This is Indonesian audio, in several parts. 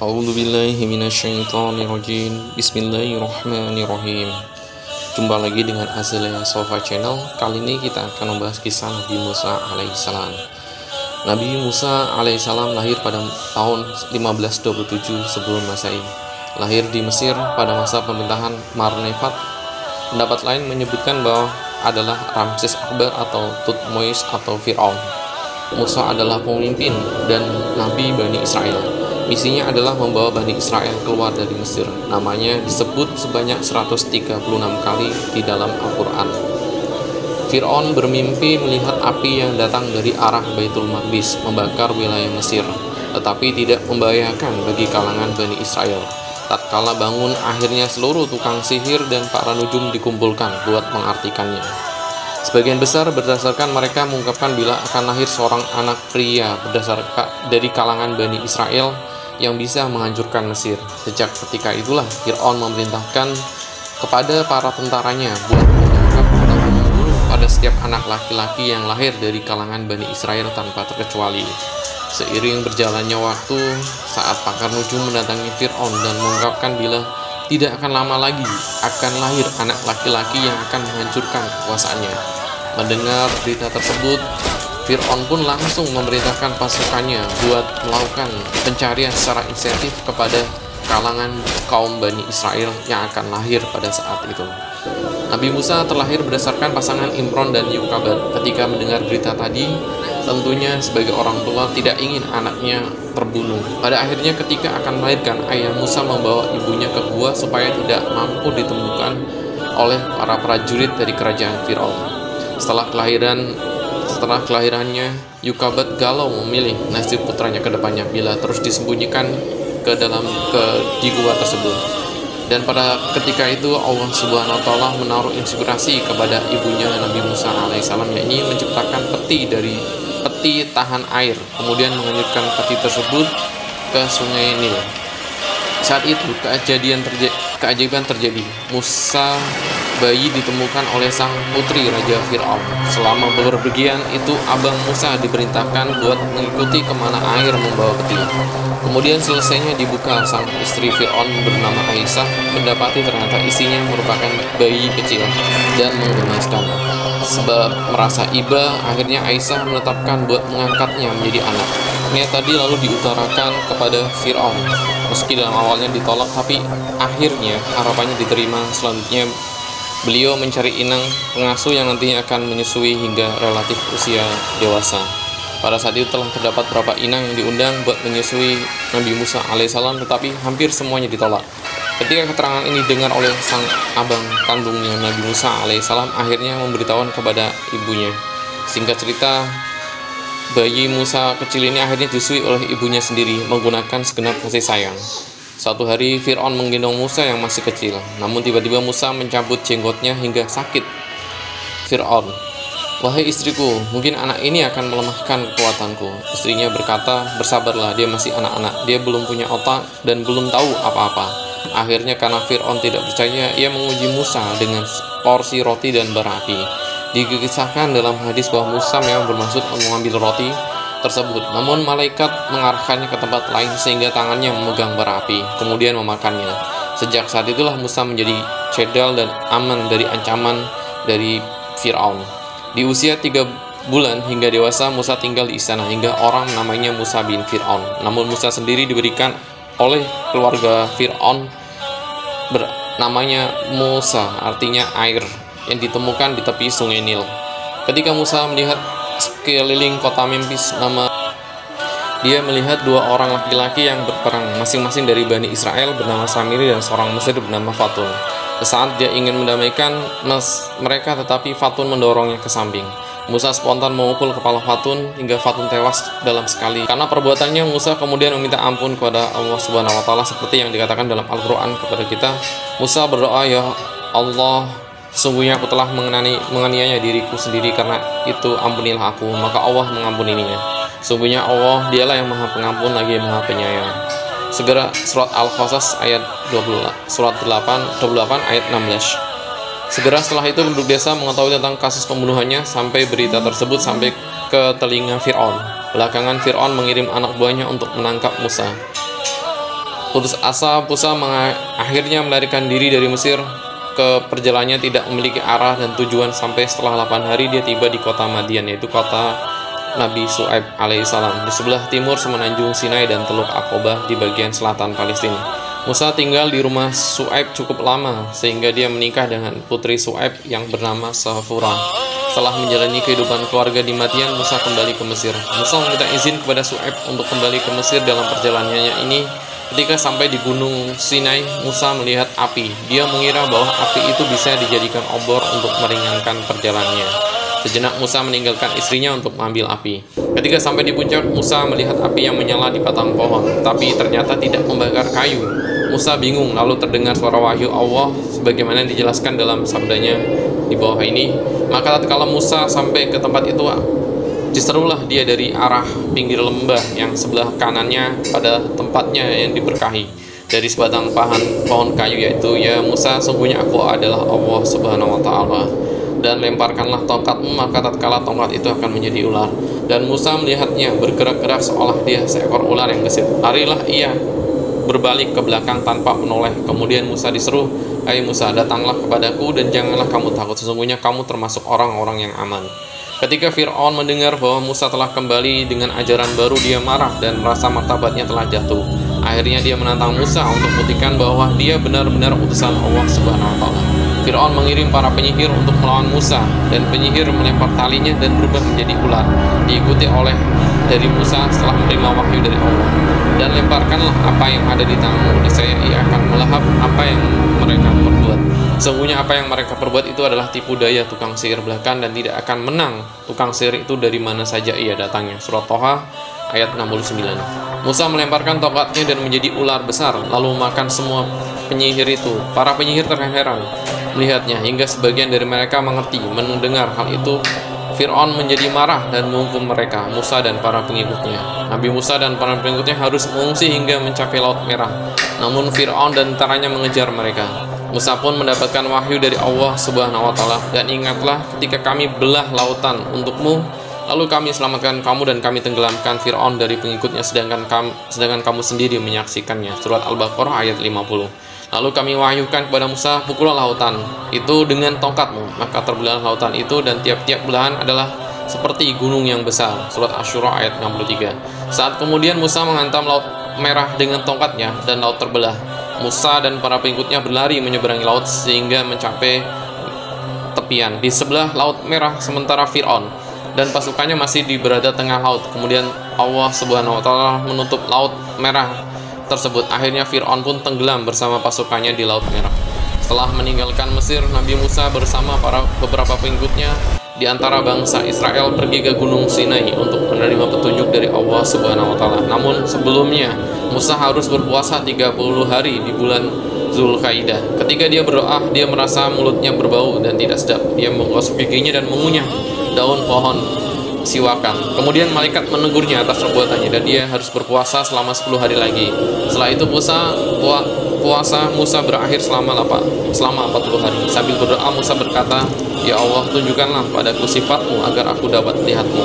A'udzubillahi minasyaitonirrajim. Bismillahirrahmanirrahim. Jumpa lagi dengan Azalea Sofa Channel. Kali ini kita akan membahas kisah Nabi Musa alaihissalam. Nabi Musa alaihissalam lahir pada tahun 1527 sebelum Masehi. Lahir di Mesir pada masa pemerintahan Marnefat. Pendapat lain menyebutkan bahwa adalah Ramses Akbar atau Tutmois atau Fir'aun. Musa adalah pemimpin dan Nabi Bani Israel. Misinya adalah membawa Bani Israel keluar dari Mesir. Namanya disebut sebanyak 136 kali di dalam Al-Quran. Fir'aun bermimpi melihat api yang datang dari arah Baitul Maqdis membakar wilayah Mesir, tetapi tidak membahayakan bagi kalangan Bani Israel. Tatkala bangun, akhirnya seluruh tukang sihir dan para nujum dikumpulkan buat mengartikannya. Sebagian besar berdasarkan mereka mengungkapkan bila akan lahir seorang anak pria berdasarkan dari kalangan Bani Israel yang bisa menghancurkan Mesir. Sejak ketika itulah Fir'aun memerintahkan kepada para tentaranya buat menangkap atau membunuh pada setiap anak laki-laki yang lahir dari kalangan Bani Israel tanpa terkecuali. Seiring berjalannya waktu, saat pakar nujum mendatangi Fir'aun dan mengungkapkan bila tidak akan lama lagi akan lahir anak laki-laki yang akan menghancurkan kekuasaannya. Mendengar berita tersebut, Fir'aun pun langsung memerintahkan pasukannya buat melakukan pencarian secara insentif kepada kalangan kaum Bani Israel yang akan lahir pada saat itu. Nabi Musa terlahir berdasarkan pasangan Imron dan Yukabat. Ketika mendengar berita tadi, tentunya sebagai orang tua tidak ingin anaknya terbunuh. Pada akhirnya ketika akan melahirkan, ayah Musa membawa ibunya ke gua supaya tidak mampu ditemukan oleh para prajurit dari kerajaan Fir'aun. Setelah kelahirannya, Yukabat galau memilih nasib putranya ke depannya bila terus disembunyikan di gua tersebut. Dan pada ketika itu Allah Subhanahu wa taala menaruh inspirasi kepada ibunya Nabi Musa alaihissalam, yakni menciptakan peti tahan air, kemudian menghanyutkan peti tersebut ke sungai Nil. Saat itu keajaiban terjadi. Musa bayi ditemukan oleh sang putri Raja Fir'aun. Selama bepergian itu, abang Musa diperintahkan buat mengikuti kemana air membawa peti. Kemudian selesainya dibuka, sang istri Fir'aun bernama Aisyah mendapati ternyata isinya merupakan bayi kecil dan menggemaskan. Sebab merasa iba, akhirnya Aisyah menetapkan buat mengangkatnya menjadi anak. Niat tadi lalu diutarakan kepada Fir'aun. Meski dalam awalnya ditolak, tapi akhirnya harapannya diterima. Selanjutnya beliau mencari inang pengasuh yang nantinya akan menyusui hingga relatif usia dewasa. Pada saat itu telah terdapat beberapa inang yang diundang buat menyusui Nabi Musa alaihissalam, tetapi hampir semuanya ditolak. Ketika keterangan ini didengar oleh sang abang kandungnya Nabi Musa alaihissalam, akhirnya memberitahukan kepada ibunya. Singkat cerita, bayi Musa kecil ini akhirnya disusui oleh ibunya sendiri menggunakan segenap kasih sayang. Suatu hari Fir'aun menggendong Musa yang masih kecil, namun tiba-tiba Musa mencabut jenggotnya hingga sakit. Fir'aun, "Wahai istriku, mungkin anak ini akan melemahkan kekuatanku." Istrinya berkata, "Bersabarlah, dia masih anak-anak, dia belum punya otak dan belum tahu apa-apa." Akhirnya karena Fir'aun tidak percaya, ia menguji Musa dengan porsi roti dan bara api. Dikisahkan dalam hadis bahwa Musa memang bermaksud mengambil roti tersebut, namun malaikat mengarahkannya ke tempat lain sehingga tangannya memegang bara api, kemudian memakannya. Sejak saat itulah Musa menjadi cedal dan aman dari ancaman dari Fir'aun. Di usia 3 bulan hingga dewasa, Musa tinggal di istana hingga orang namanya Musa bin Fir'aun. Namun Musa sendiri diberikan oleh keluarga Fir'aun namanya Musa, artinya air, yang ditemukan di tepi sungai Nil. Ketika Musa melihat sekeliling kota Memphis, dia melihat 2 orang laki-laki yang berperang, masing-masing dari Bani Israel bernama Samiri dan seorang Mesir bernama Fatun. Saat dia ingin mendamaikan mereka, tetapi Fatun mendorongnya ke samping. Musa spontan memukul kepala Fatun hingga Fatun tewas dalam sekali. Karena perbuatannya, Musa kemudian meminta ampun kepada Allah Subhanahu wa taala seperti yang dikatakan dalam Al-Qur'an kepada kita. Musa berdoa, "Ya Allah, sesungguhnya aku telah menganiaya diriku sendiri, karena itu ampunilah aku." Maka Allah mengampuninya. Sungguhnya Allah, dialah yang maha pengampun lagi maha penyayang. Segera surat Al-Qasas ayat 28 ayat 16. Segera setelah itu penduduk desa mengetahui tentang kasus pembunuhannya sampai berita tersebut sampai ke telinga Fir'aun. Belakangan Fir'aun mengirim anak buahnya untuk menangkap Musa. Putus asa, Musa akhirnya melarikan diri dari Mesir. Perjalanannya tidak memiliki arah dan tujuan sampai setelah 8 hari dia tiba di kota Madian, yaitu kota Nabi Syuaib alaihissalam, di sebelah timur semenanjung Sinai dan Teluk Aqobah di bagian selatan Palestina. Musa tinggal di rumah Syuaib cukup lama sehingga dia menikah dengan putri Syuaib yang bernama Safura. Setelah menjalani kehidupan keluarga di Madian, Musa kembali ke Mesir. Musa meminta izin kepada Syuaib untuk kembali ke Mesir. Dalam perjalanannya ini, ketika sampai di Gunung Sinai, Musa melihat api. Dia mengira bahwa api itu bisa dijadikan obor untuk meringankan perjalanannya. Sejenak Musa meninggalkan istrinya untuk mengambil api. Ketika sampai di puncak, Musa melihat api yang menyala di batang pohon, tapi ternyata tidak membakar kayu. Musa bingung, lalu terdengar suara wahyu Allah sebagaimana dijelaskan dalam sabdanya di bawah ini. Maka tatkala Musa sampai ke tempat itu, diserulah dia dari arah pinggir lembah yang sebelah kanannya pada tempatnya yang diberkahi dari sebatang pohon kayu, yaitu, "Ya Musa, sungguhnya aku adalah Allah Subhanahu wa Ta'ala, dan lemparkanlah tongkatmu." Maka tatkala tongkat itu akan menjadi ular, dan Musa melihatnya bergerak-gerak seolah dia seekor ular yang gesit. Larilah ia berbalik ke belakang tanpa menoleh. Kemudian Musa diseru, "Hai Musa, datanglah kepadaku dan janganlah kamu takut, sesungguhnya kamu termasuk orang-orang yang aman." Ketika Fir'aun mendengar bahwa Musa telah kembali dengan ajaran baru, dia marah dan merasa martabatnya telah jatuh. Akhirnya dia menantang Musa untuk membuktikan bahwa dia benar-benar utusan Allah Subhanahu wa Ta'ala. Fir'aun mengirim para penyihir untuk melawan Musa, dan penyihir melempar talinya dan berubah menjadi ular, diikuti oleh dari Musa setelah menerima wahyu dari Allah. "Dan lemparkanlah apa yang ada di tanganmu, niscaya ia akan melahap apa yang mereka perbuat." Sesungguhnya apa yang mereka perbuat itu adalah tipu daya tukang sihir belaka, dan tidak akan menang tukang sihir itu dari mana saja ia datangnya. Surat Toha ayat 69. Musa melemparkan tongkatnya dan menjadi ular besar, lalu makan semua penyihir itu. Para penyihir terheran melihatnya, hingga sebagian dari mereka mengerti. Mendengar hal itu, Fir'aun menjadi marah dan menghukum mereka, Musa dan para pengikutnya. Nabi Musa dan para pengikutnya harus mengungsi hingga mencapai Laut Merah. Namun Fir'aun dan tentaranya mengejar mereka. Musa pun mendapatkan wahyu dari Allah Subhanahu wa Ta'ala, "Dan ingatlah ketika kami belah lautan untukmu, lalu kami selamatkan kamu dan kami tenggelamkan Fir'aun dari pengikutnya, sedangkan kamu sendiri menyaksikannya." Surat Al-Baqarah ayat 50. Lalu kami wahyukan kepada Musa, "Pukullah lautan itu dengan tongkatmu." Maka terbelah lautan itu, dan tiap-tiap belahan adalah seperti gunung yang besar. Surat Asy-Syura ayat 63. Saat kemudian Musa menghantam Laut Merah dengan tongkatnya, dan laut terbelah. Musa dan para pengikutnya berlari menyeberangi laut sehingga mencapai tepian di sebelah Laut Merah, sementara Fir'aun dan pasukannya masih berada tengah laut. Kemudian Allah Subhanahu wa Ta'ala menutup Laut Merah tersebut. Akhirnya Fir'aun pun tenggelam bersama pasukannya di Laut Merah. Setelah meninggalkan Mesir, Nabi Musa bersama beberapa pengikutnya di antara bangsa Israel pergi ke Gunung Sinai untuk menerima petunjuk dari Allah Subhanahu wa Ta'ala. Namun sebelumnya Musa harus berpuasa 30 hari di bulan Zulkaidah. Ketika dia berdoa, dia merasa mulutnya berbau dan tidak sedap. Dia menggosok giginya dan mengunyah daun pohon siwakan. Kemudian malaikat menegurnya atas perbuatannya, dan dia harus berpuasa selama 10 hari lagi. Setelah itu puasa Musa berakhir selama 40 hari. Sambil berdoa Musa berkata, "Ya Allah, tunjukkanlah padaku sifatmu agar aku dapat melihatmu."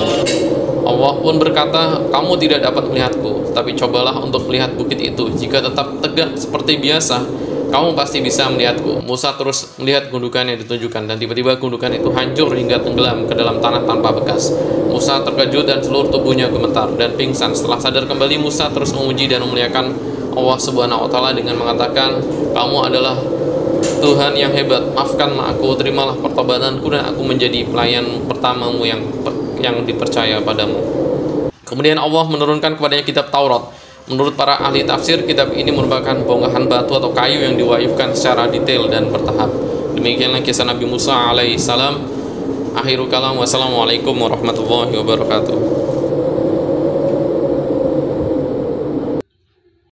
Allah pun berkata, "Kamu tidak dapat melihatku, tapi cobalah untuk melihat bukit itu. Jika tetap tegak seperti biasa, kamu pasti bisa melihatku." Musa terus melihat gundukan yang ditunjukkan, dan tiba-tiba gundukan itu hancur hingga tenggelam ke dalam tanah tanpa bekas. Musa terkejut dan seluruh tubuhnya gemetar dan pingsan. Setelah sadar kembali, Musa terus memuji dan memuliakan Allah Subhanahu wa Ta'ala dengan mengatakan, "Kamu adalah Tuhan yang hebat, maafkan aku, terimalah pertobatanku, dan aku menjadi pelayan pertamamu yang dipercaya padamu." Kemudian Allah menurunkan kepadanya kitab Taurat. Menurut para ahli tafsir, kitab ini merupakan bongkahan batu atau kayu yang diwahyukan secara detail dan bertahap. Demikianlah kisah Nabi Musa alaihissalam. Akhirul kalam, wassalamualaikum warahmatullahi wabarakatuh.